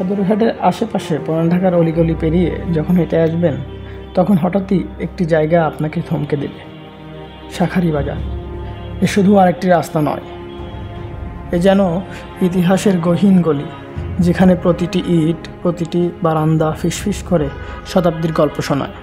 সদরঘাটের আশেপাশে পুরান ঢাকার অলিগলি পেরিয়ে যখন হেঁটে আসবেন, তখন হঠাৎই একটি জায়গা আপনাকে থমকে দেবে। শাঁখারী বাজার। এ শুধু আরেকটি রাস্তা নয়, এ যেন ইতিহাসের গহীন গলি, যেখানে প্রতিটি ইট, প্রতিটি বারান্দা ফিসফিস করে শতাব্দীর গল্প শোনায়।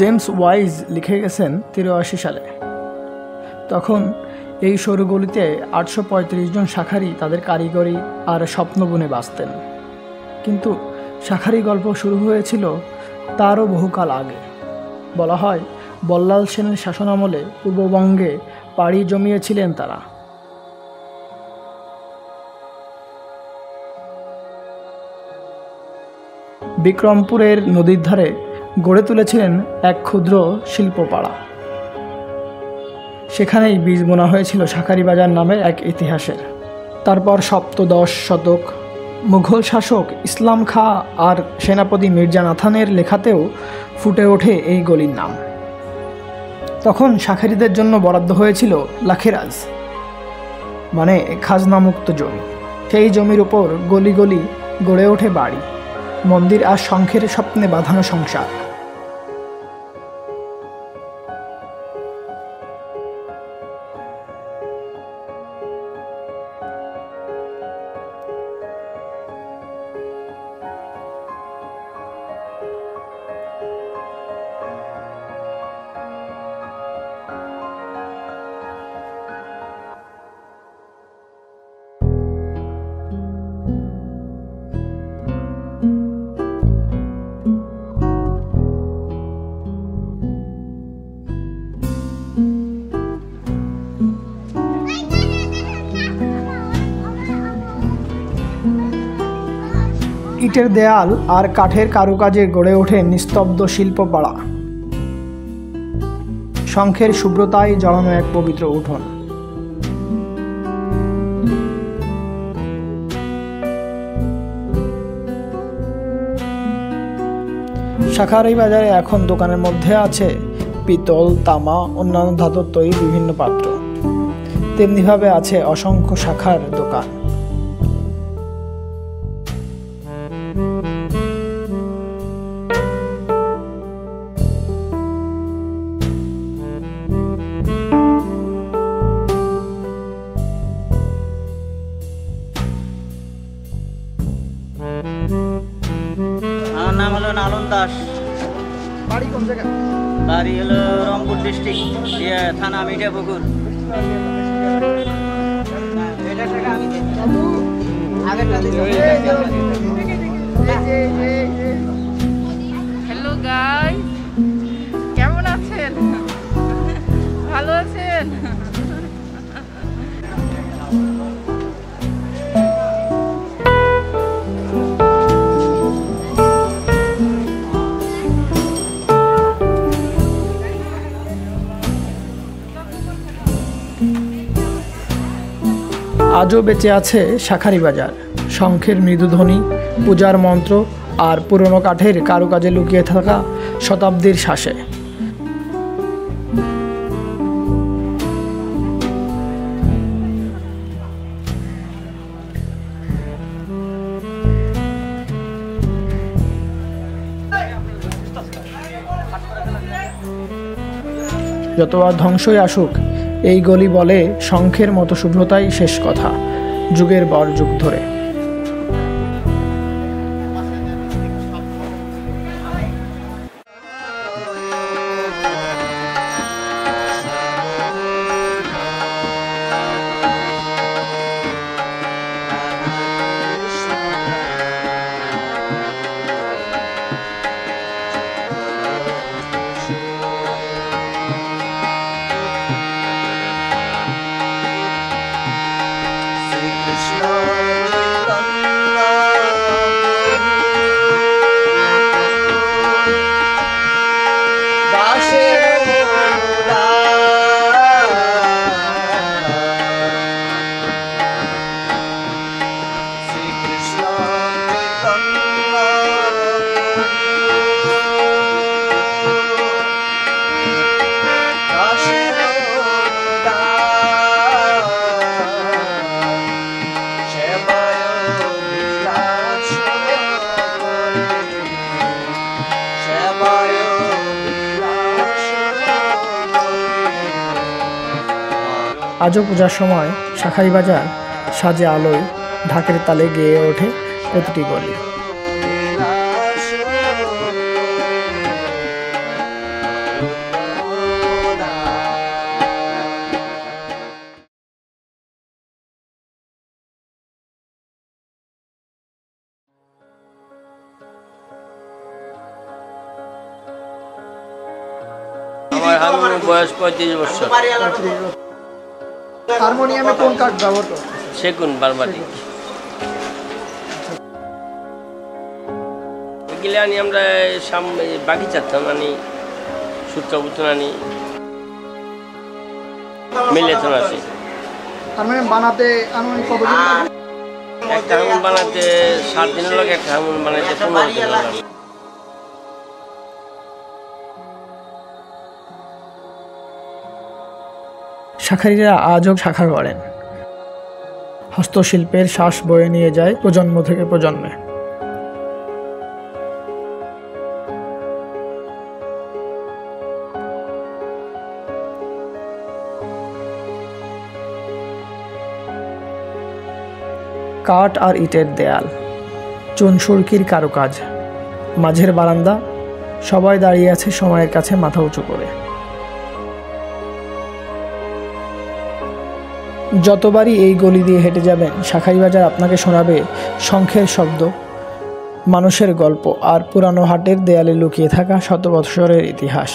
জেমস ওয়াইজ লিখে গেছেন 83 সালে, তখন এই সরু গলিতে 835 জন শাঁখারী তাদের কারিগরি আর স্বপ্ন বুনে বাঁচতেন। কিন্তু শাঁখারী গল্প শুরু হয়েছিল তারও বহুকাল আগে। বলা হয় বল্লাল সেনের শাসনামলে পূর্ববঙ্গে পাড়ি জমিয়েছিলেন তারা। বিক্রমপুরের নদীর ধারে গড়ে তুলেছিলেন এক ক্ষুদ্র শিল্পপাড়া। সেখানেই বীজ বোনা হয়েছিল শাঁখারী বাজার নামের এক ইতিহাসের। তারপর সপ্তদশ শতক মুঘল শাসক ইসলাম খাঁ আর সেনাপতি মির্জা নাথানের লেখাতেও ফুটে ওঠে এই গলির নাম। তখন শাঁখারীদের জন্য বরাদ্দ হয়েছিল লাখেরাজ, মানে খাজনামুক্ত জমি। সেই জমির উপর গলি গলি গড়ে ওঠে বাড়ি, মন্দির আর শঙ্খের স্বপ্নে বাঁধানো সংসার। ইটের দেয়াল আর কাঠের কারুকাজে গড়ে ওঠে নিস্তব্ধ শিল্পপাড়া। শঙ্খের শুভ্রতায় জড়ানো এক পবিত্র উঠোন। শাঁখারী বাজারে এখন দোকানের মধ্যে আছে পিতল, তামা, অন্যান্য ধাতুর তৈরি বিভিন্ন পাত্র। তেমনিভাবে আছে অসংখ্য শাঁখার দোকান। আমার নাম হলো নালন দাস। বাড়ি কোন জায়গায়? বাড়ি হলো রংপুর ডিস্ট্রিক্ট, থানা মিঠাপুকুর। হ্যালো গাইস, কেমন আছেন? ভালো আছেন? আজও বেঁচে আছে শাঁখারী বাজার। শঙ্খের মৃদুধ্বনি, পূজার মন্ত্র আর পুরনো কাঠের কারুকাজে লুকিয়ে থাকা শতাব্দীর শ্বাসে। যতবার ধ্বংসই আসুক, এই গলি বলে শঙ্খের মতো শুভ্রতাই শেষ কথা, যুগের পর যুগ ধরে। Krishna আজও পূজার সময় শাঁখারীবাজার সাজে আলোয় ঢাকের তালে গেয়ে ওঠে প্রতিটি গলি। আমার হারমোনিয়াম বয়স 35 বছর। হারমোনিয়ামে কোন কাঠ ব্যবহৃত? সেগুন বারবাটিক। এগুলো আনি আমরা বাগিচাতাম আনি, সূত্রবুতন আনি, মিলেতন আসি। হারমোনিয়াম বানাতে আনুমানিক কতদিন লাগে? একটা হারমোন বানাতে 7 দিন লাগে, একটা হারমোন বানাতে 15 দিন লাগে। শাঁখারীরা আজও শাখা করেন। হস্তশিল্পের শ্বাস বয়ে নিয়ে যায় প্রজন্ম থেকে প্রজন্মে। কাঠ আর ইটের দেয়াল, চুন সুরকির কারুকাজ, মাঝের বারান্দা, সবাই দাঁড়িয়ে আছে সময়ের কাছে মাথা উঁচু করে। যতবারই এই গলি দিয়ে হেঁটে যাবেন, শাঁখারীবাজার আপনাকে শোনাবে শঙ্খের শব্দ, মানুষের গল্প আর পুরানো হাটের দেয়ালে লুকিয়ে থাকা শত বৎসরের ইতিহাস।